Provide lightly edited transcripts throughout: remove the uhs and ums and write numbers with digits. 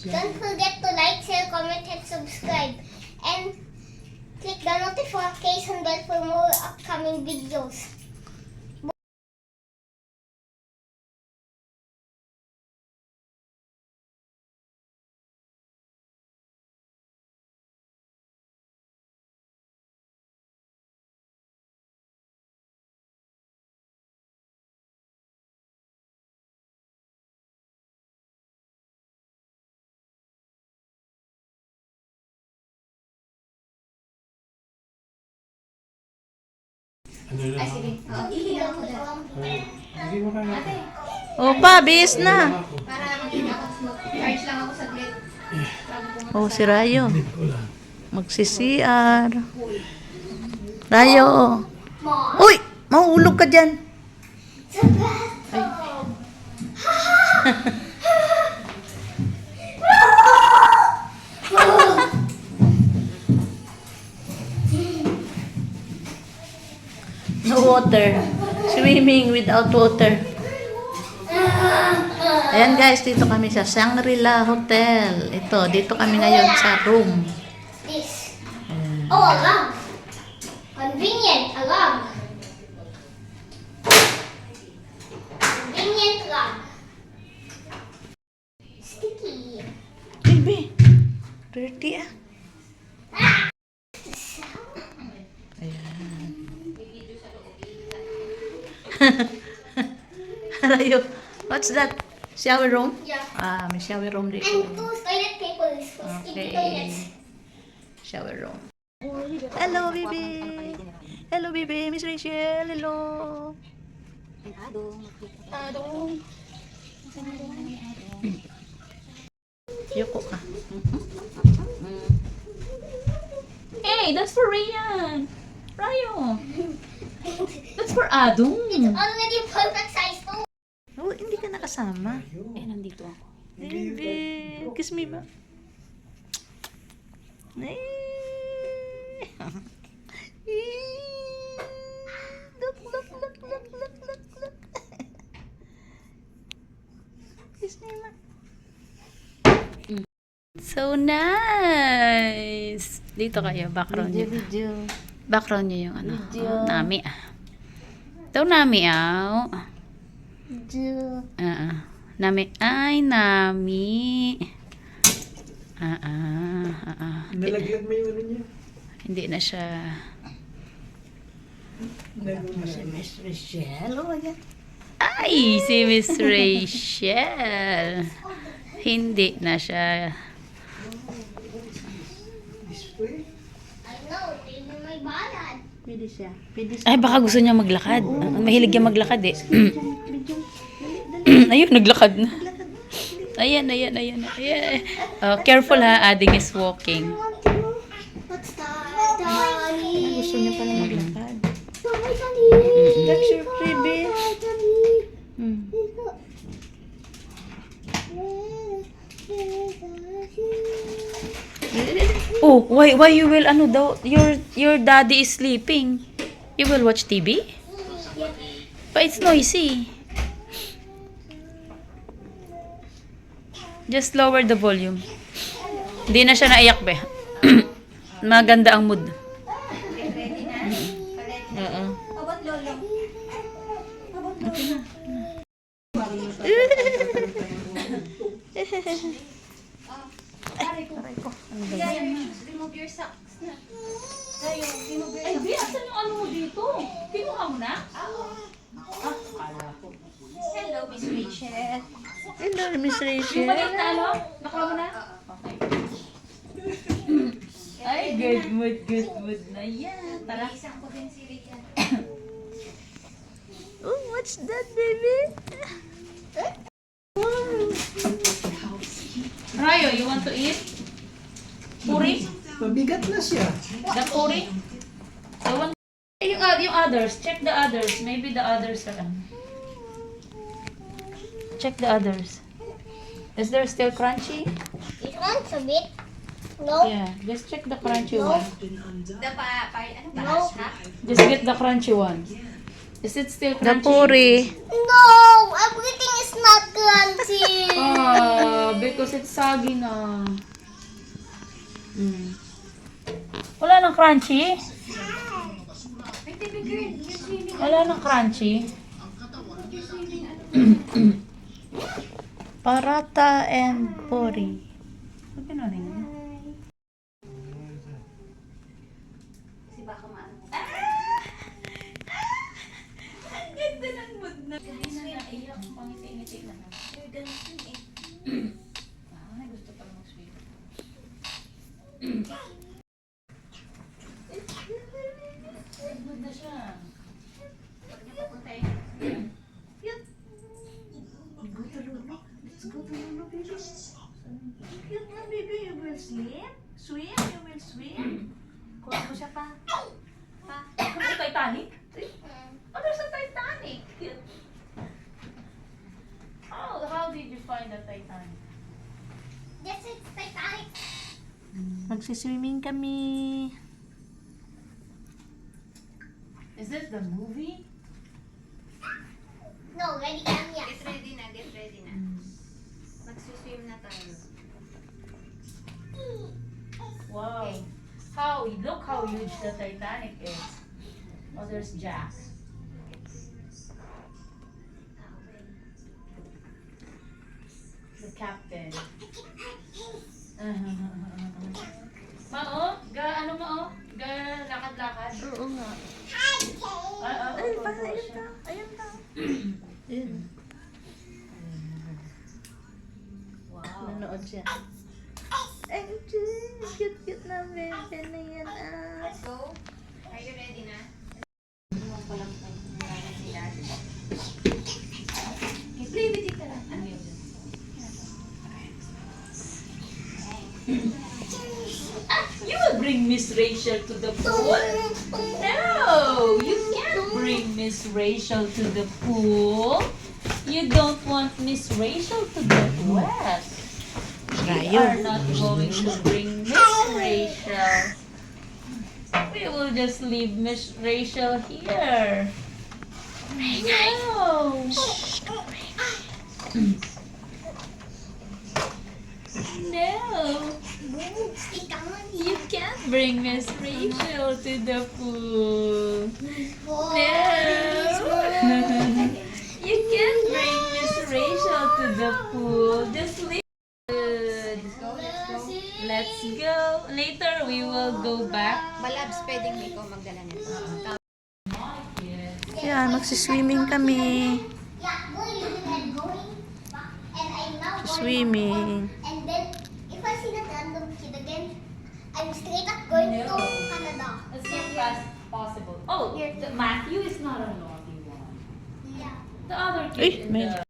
Don't forget to like, share, comment, and subscribe. And click the notification bell for more upcoming videos. Ano na? Ay, sige. Ihinga ako dyan. Hindi mo kaya. Ate, Opa, bis na. para maghinga ako. Charge lang ako saglit. Oh, si Rayo. Hindi ko lang. Magsi-CR. Rayo. Uy! Mahulog ka dyan. No water. Swimming without water. Ayan guys, dito kami sa Shangri-La Hotel. Ito, dito kami ngayon sa room. This. Oh, alarm. Convenient alarm. Convenient alarm. Sticky. Baby, dirty ah. Ayan. Rayo, what's that? Shower room? Yeah. Ah, may shower room dito. And two toilet papers for sticky toilets. Shower room. Hello, baby. Hello, baby. Miss Rachel. Hello. Yoko ka. Hey, that's for Ryan. Rayo. That's for Adong. It's already perfect size too. Oh, hindi ka nakasama. Eh, nandito ako. Baby. Kiss me ba? Eh. Look, look, look, look, look, look, look. Kiss me ma. So nice. Dito kayo, background nyo. Video. Background nyo yung ano. Video. Nami ah. Ito nami ah. Video. Nami. Ay, nami. Nalaglag mo yung ano niya. Hindi na siya. Si Miss Rachel. Oh, yan. Ay, si Miss Rachel. Hindi na siya. Display? I know, maybe my balad. Pwede siya. Pwede siya. Ay, baka gusto niya maglakad. Mahilig niya maglakad eh. Ayun, naglakad na. Ayan. Oh, careful ha, Ading is walking. What's that, Daddy? Gusto niya pala maglakad. Daddy. That's your baby. Oh, why you will ano daw? Your daddy is sleeping. You will watch TV? But it's noisy. Just lower the volume. Hindi na siya naiyak be. Maganda ang mood. Oo. Abot lolo. Remove your socks na. Tayo, remove your Ay, socks. Bi, asan yung ano mo dito? Kinuha mo na? Hello, Miss Rachel. Hello, Miss Yung Rachel. maliit na ano? Nakuha mo na? Okay. Ay, good mood na yan. Tara. Isang ko din si Rachel. Oh, what's that, baby? Rayo, you want to eat? Puri? Mabigat na siya. The puri? I want... Yung others. Check the others. Maybe the others are... Check the others. Is there still crunchy? It wants a bit. No. Yeah, just check the crunchy one. The ano ba? No. Ha? Just get the crunchy one. Is it still The crunchy? puri. No, everything is not crunchy. Because because it's soggy na. Mm. Wala nang crunchy? Ay, baby girl, you're swimming. Wala nang crunchy? You're swimming. Paratha and puri. Ano pinaling mo? Kasi baka maano mo. Ang ganda ng mood na. Hindi na naiyak. Pangiti-ngiti na. You're gonna swim eh. Ay, gusto pala mag-swim. Mood na siya. Pag napapunta eh. Cute na, baby. You will swim? Swim? You will swim? Kuha mo siya pa. Ano sa Titanic? Ano sa Titanic? Oh, how did you find the Titanic? This is Titanic. Magsiswimming kami. Is this the movie? No, ready kami yan. Get ready na, get ready na. Magsuswim na tayo. Wow. Look how huge the Titanic is. Oh, there's Jack. The captain. Mao? Ano mao? Lakad-lakad? Oo nga. Ay, Ayun na. Ayun na. Ayun. Wow. Nanood siya. Ay, cute na bebe na yan. Let's go. Are you ready na? Iwan ko lang pag si Daddy. Okay, play with it lang. Ano yun? You will bring Miss Rachel to the pool? No! You can't bring Miss Rachel to the pool. You don't want Miss Rachel to get wet. We are not going to bring Miss Rachel. We will just leave Miss Rachel here. No! No! Stick on. You can't bring Miss Rachel to the pool. Boy. No! You can't bring Miss Rachel to the pool. Just leave. Good. Let's go. Later we will go back. Malabs, pwedeng ikaw magdala nito. Yan, magsiswimming kami. Yeah, going and going back. And I'm now going Swimming. back. And then, if I see that random kid again, I'm straight up going to Canada. As soon as possible. Oh, Matthew is not a naughty one. Yeah. The other kid Ay, in may- the...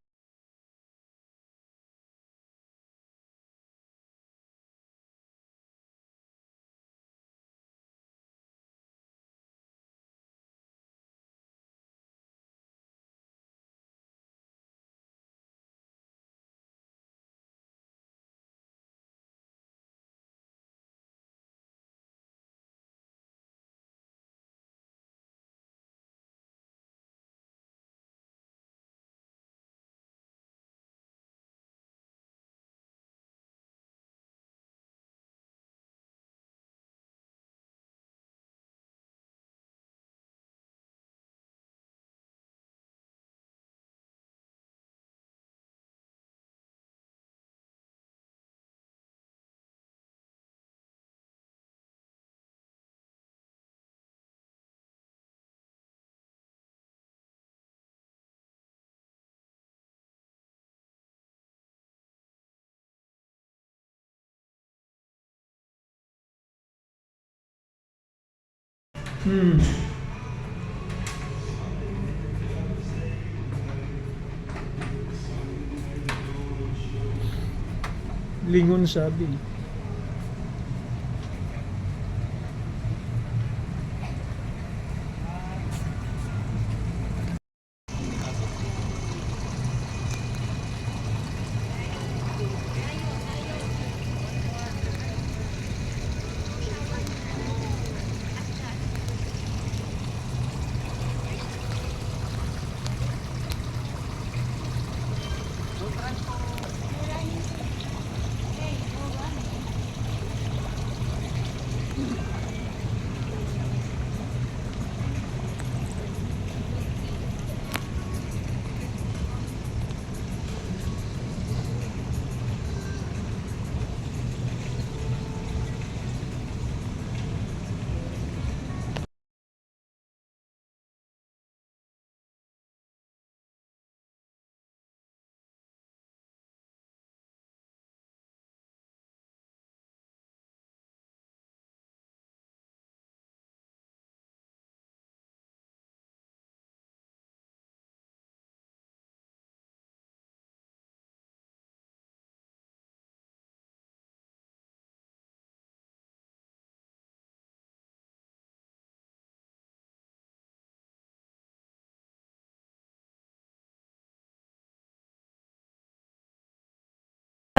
Lingon sabi.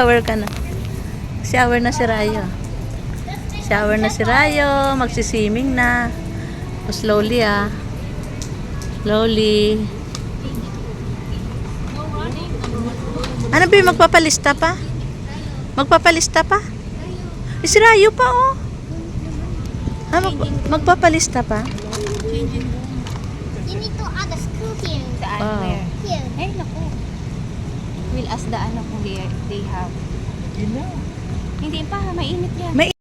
Shower ka na. Shower na si Rayo. Shower na si Rayo. Magsiswimming na. O, slowly ah. Slowly. Ano ba yung magpapalista pa? Magpapalista pa? Eh, si Rayo pa oh. Magpapalista pa? You need to add a screw here. Daan Oh. where? Here. Ay, naku. We'll ask the ano kung they have. Hindi pa, mainit yan.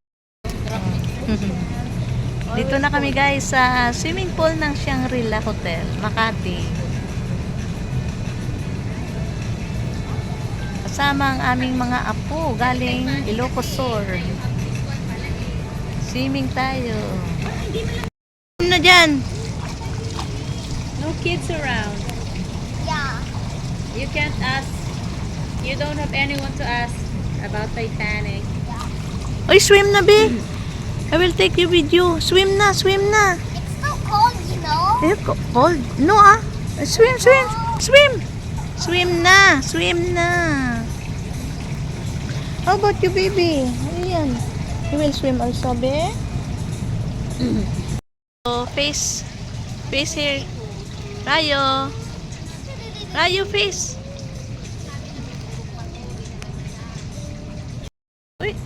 Dito na kami guys sa swimming pool ng Shangri-La Hotel, Makati. Kasama ang aming mga apo galing Ilocos Sur. Swimming tayo. Ano na dyan? No kids around. Yeah. You can't ask. You don't have anyone to ask about Titanic. Oy, swim na, be. I will take you with you. Swim na, swim na. It's so cold, you know. Eh, cold? No ah. Swim, swim, swim. Swim na, swim na. How about you, baby? Ayan. You will swim also, be? So, face here. Rayo. Rayo, face. Uy.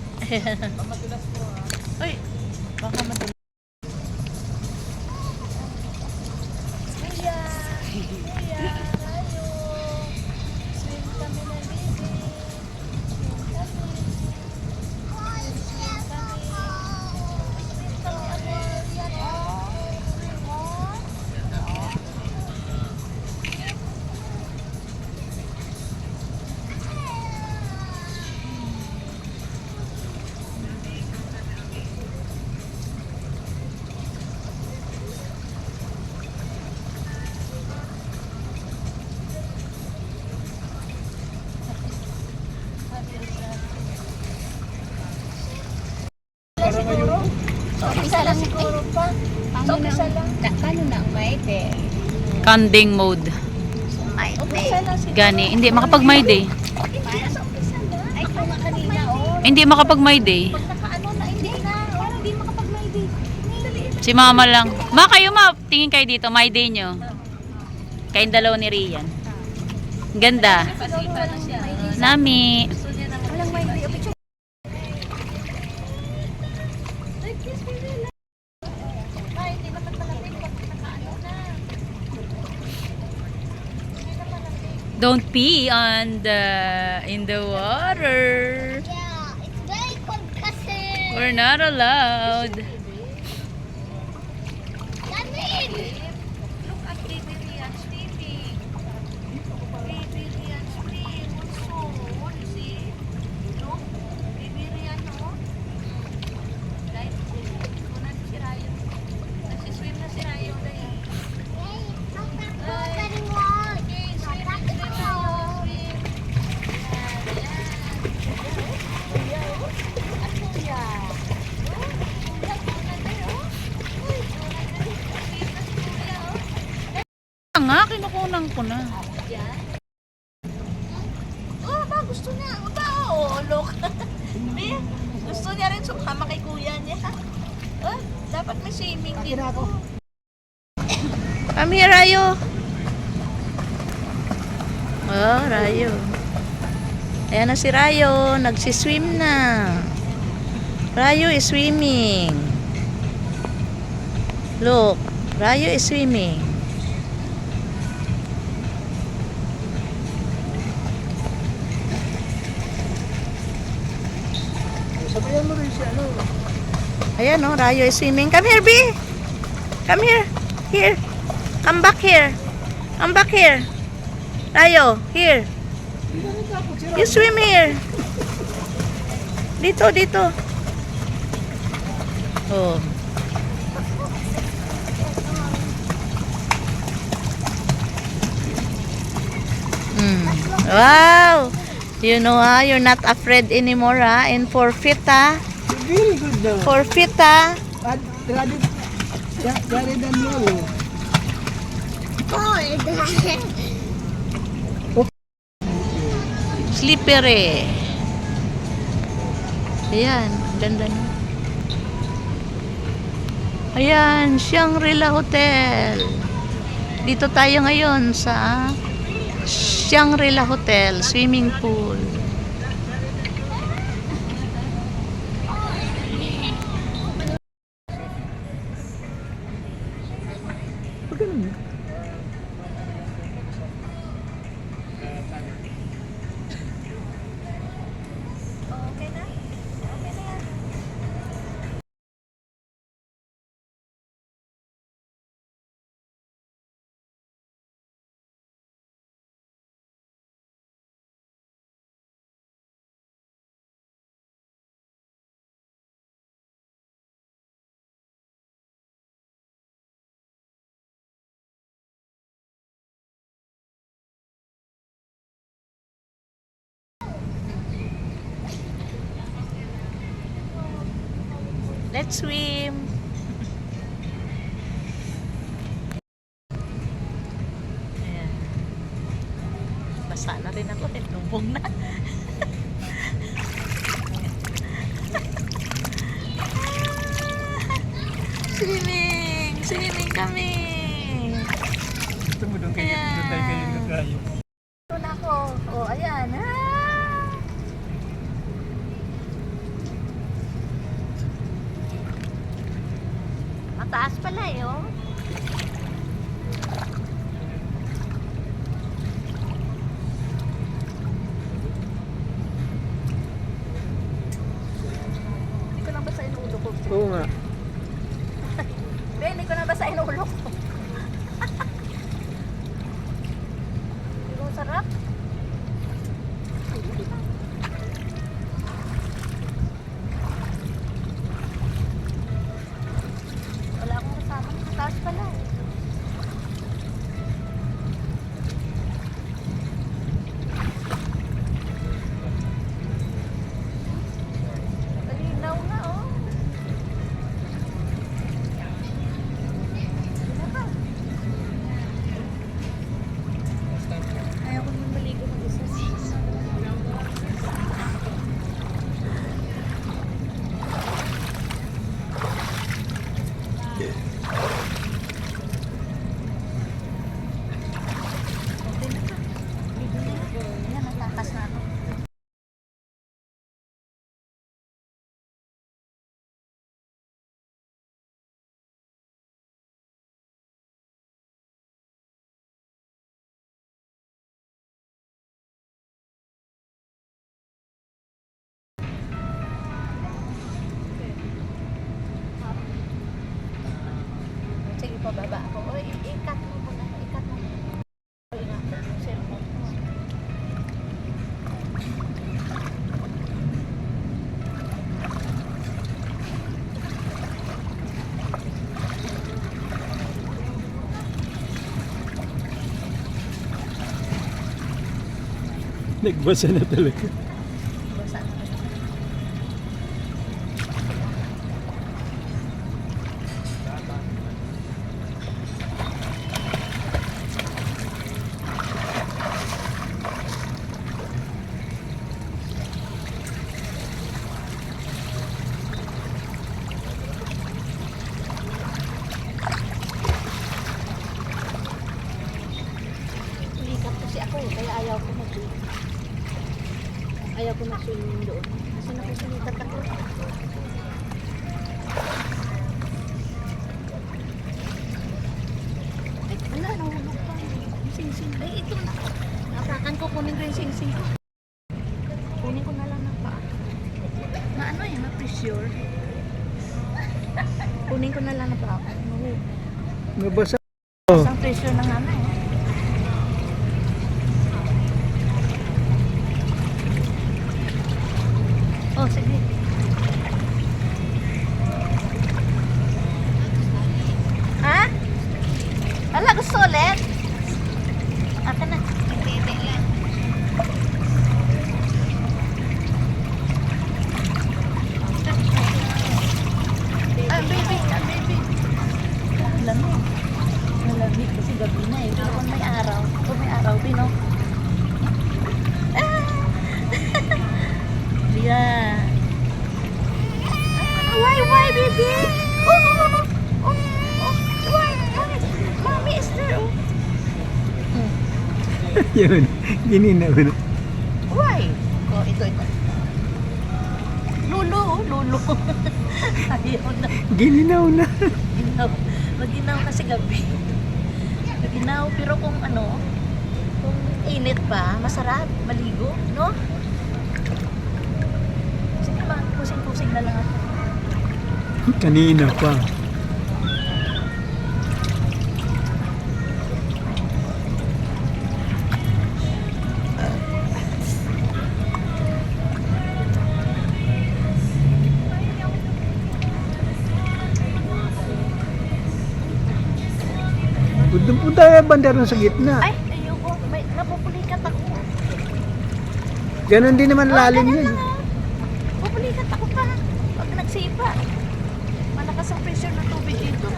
Uy. Baka matuloy. Isa lang siguro pa. Isa lang. Paano na ang maite? Kanding mode. Gani, hindi makapag my day. Ay, kung nga kanina, oh. Hindi makapag my day. Nakaano na, hindi na. Parang di makapag-maybe. Si mama lang. Ma, kayo ma, tingin kayo dito, my day nyo. Kayong dalawa ni Rian. Ganda. Nami. Walang maybe. Picture. Don't pee on in the water. Yeah, it's very cold kasi. We're not allowed. Lamig. Look at baby Rian swimming. Baby Rian swim also. What is it? Look, baby Rian, no? Right? Kunan si Rayo. Nagsiswim na si Rayo dahil. Hey, how about getting warm? How about the cold? Nga, kinukunan ko na. Oh, ba, gusto niya. Ba, oh, look. Be, gusto niya rin sumama kay kuya niya. Oh, dapat may swimming din. Come here, Rayo. Oh, Rayo. Ayan na si Rayo. Nagsiswim na. Rayo is swimming. Look, Rayo is swimming. Sabayan mo rin siya, ano? Ayan no, Rayo is swimming. Come here, B. Come here. Here. Come back here. Come back here. Rayo, here. You swim here. Dito, dito. Oh. Wow. You know you're not afraid anymore and forfeit Very good daw. Forfeit Gary than Lolo. Cold. Slippery. Ayan, ganda niya. Ayan, Shangri-La Hotel. Dito tayo ngayon sa Shangri-La Hotel, swimming pool. Let's swim. Ayan. Basa na rin ako. Lubog na. Swimming! Swimming kami! Gusto mo doon kayo, doon tayo. Ito na ako. O, ayan. Mataas pala eh, oh. Hindi ko lang basahin ulo ko. Oo nga. Hindi ko na basahin ulo ko. Pero sarap. Wala akong kasama. Mataas pala eh. Malinaw na oh. Ano ba? Ayaw ko naman maligo mag-isa. Okay na ka. Ligo na yan. Yan, natakas na ako. Sige po, baba ako. O, i-cut mo muna. I-cut mo. Ay, nga. Cellphone mo. Nagbasa na talaga. Basa na kasi. Umikat kasi ako eh, kaya ayaw ko mag-swim. Ayaw ko mag-swimming doon. Kasi nakusulikat ako. Ay, wala, nahulog pa. Yung sing-sing. Ay, ito na. Natakan ko, kunin ko yung sing-sing ko. Kunin ko na lang ng paa. Na ano eh, na-pressure. Kunin ko na lang ng paa. Nabasa. Isang pressure ng ano eh. Oh, sige. Ha? Wala, gusto ulit? Aka na. Hindi lang. Ah, baby. Lamig. Malamig kasi gabi na eh. Pero kung may araw. Kung may araw, Pino. Ah! Yeah. Why, baby? Why? Mommy is there. Yun, gininaw na. Why? Ito. Lulu. Ayaw na. Gininaw na. Ginaw. Maginaw kasi gabi. Maginaw, pero kung kung init pa, masarap, maligo, no? Sige ba, pusing-pusing na lang ako. Kanina pa. Doon po tayo bandera sa gitna. Ay, ayoko. May napupulikat ako. Ganon din naman lalim ganyan yun. lang, oh. Pupulikat ako pa. Pag nagsipa. Malakas ang pressure ng tubig dito.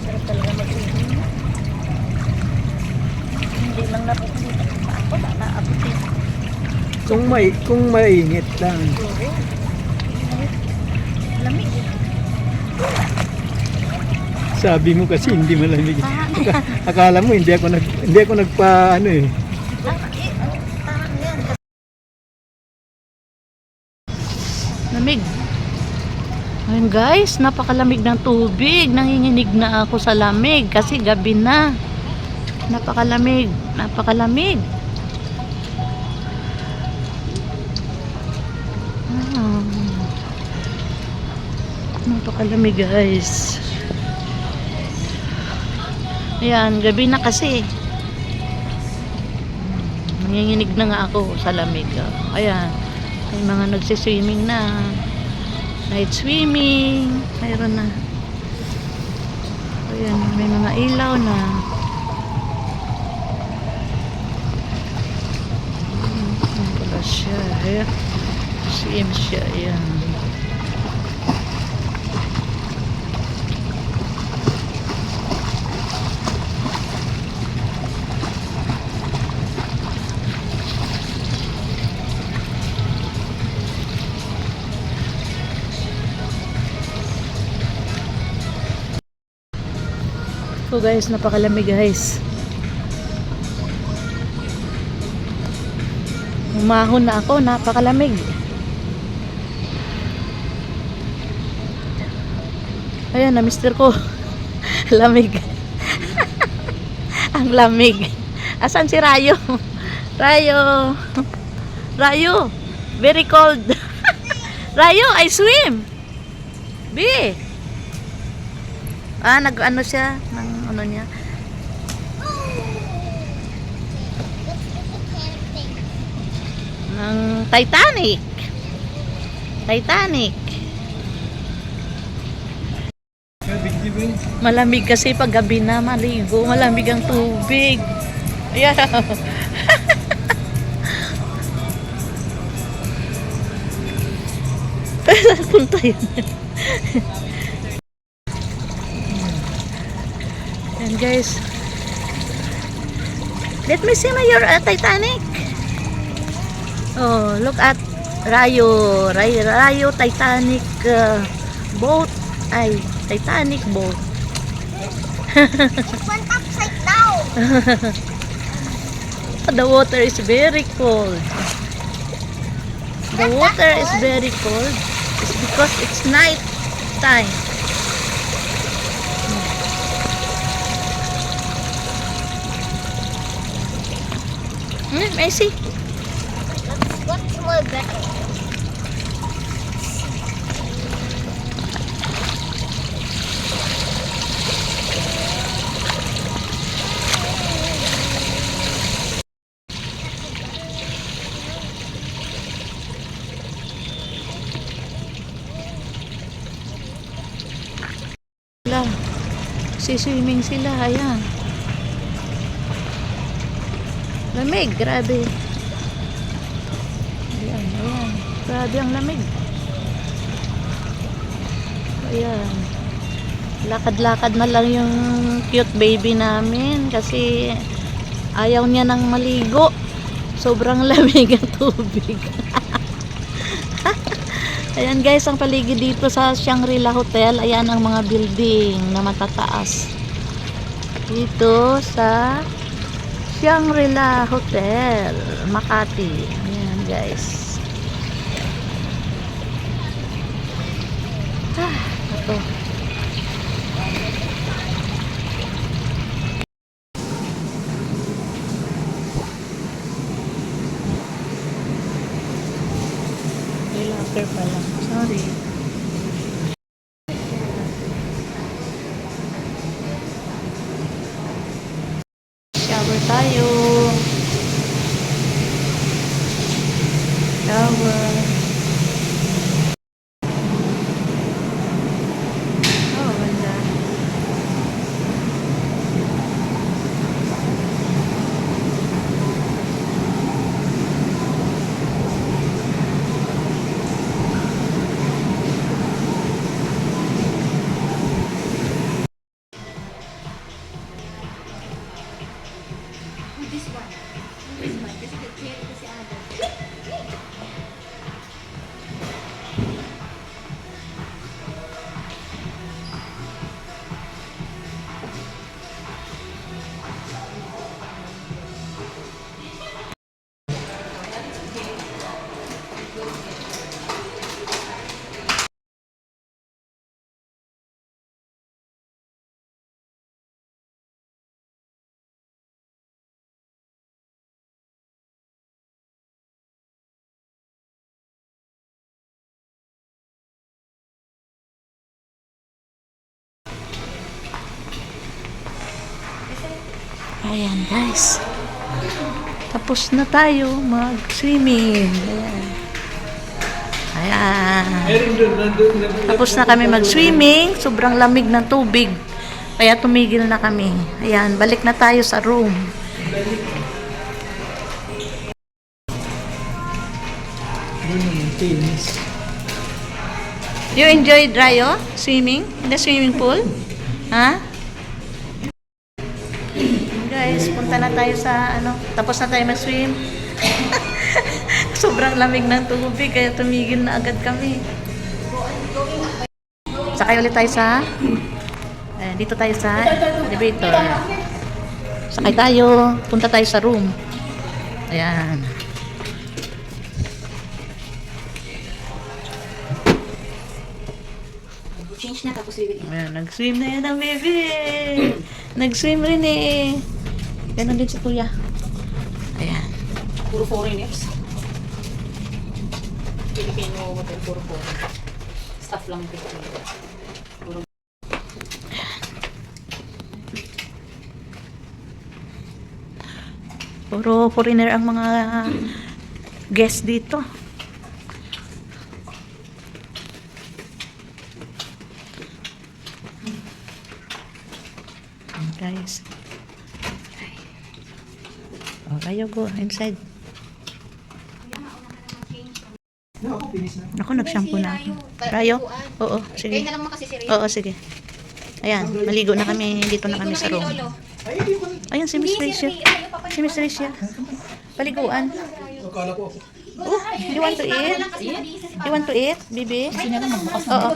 Sarap talaga mag-swimming. Hindi lang napupulikat pa ako. Naabutin. Kung mainit lang. Lamig. Sabi mo kasi hindi malamig. Akala mo hindi ako nagpa ano eh. Tama na yan. Lamig. Ayun guys, napakalamig ng tubig. Nanginginig na ako sa lamig kasi gabi na. Napakalamig. Ah. Napakalamig guys. Ayan, gabi na kasi. Nanginginig na nga ako sa lamig. Ayan, may mga nagsiswimming na. Night swimming. Mayroon na. Ayan, may mga ilaw na. Ayan pala siya. Ayan. Swim siya. Ayan. So guys, napakalamig guys. Umahon na ako, napakalamig. Ayan na, mister ko. Lamig. Ang lamig. Asan si Rayo? Rayo, very cold. Rayo, I swim. B. Nag-ano siya ng ano niya. Ng Titanic. Malamig kasi pag gabi na maligo, malamig ang tubig. Ayan. Saan punta yun? And guys, let me see your Titanic. Oh, look at Rayo Titanic boat. Ay, Titanic boat. It went upside down. The water is very cold. The water is very cold. It's because it's night time. I see. What's more better? Swimming sila, ayan. Lamig, grabe. Ayan, ayan. Grabe ang lamig. Ayan. Lakad-lakad na lang yung cute baby namin kasi ayaw niya nang maligo. Sobrang lamig ang tubig. Ayan guys, ang paligid dito sa Shangri-La Hotel. Ayan ang mga building na matataas. Dito sa Shangri-La Hotel, Makati. Ayan guys. Ito. Locker pala. Sorry. Shower tayo. Shower. Oh, ganda. Ayan guys. Tapos na tayo mag-swimming. Ayan. Ayan. Tapos na kami mag-swimming. Sobrang lamig ng tubig. Kaya tumigil na kami. Ayan, balik na tayo sa room. You enjoyed, Rayo, swimming in the swimming pool? Ha? Guys, punta na tayo sa tapos na tayo mag-swim. Sobrang lamig ng tubig kaya tumigil na agad kami. Sakay ulit tayo sa dito tayo sa elevator. Sakay tayo, punta tayo sa room. Ayan. Change na tapos bibili. Ayan, nag-swim na yan ang baby. Nag-swim rin eh. Ganon din si kuya. Ayan. Puro foreigners. Filipino hotel, puro foreign. Staff lang Filipino. Puro. Puro foreigner ang mga guest dito. Guys. Okay, you go inside. Ako, nag-shampoo na ako. Rayo? Oo, sige. Kaya na lang mo kasi si Rio. Oo, sige. Ayan, maligo na kami. Dito na kami sa room. Ayan, si Miss Rachel. Si Miss Rachel. Paliguan. Oh, you want to eat? You want to eat, baby? Oo.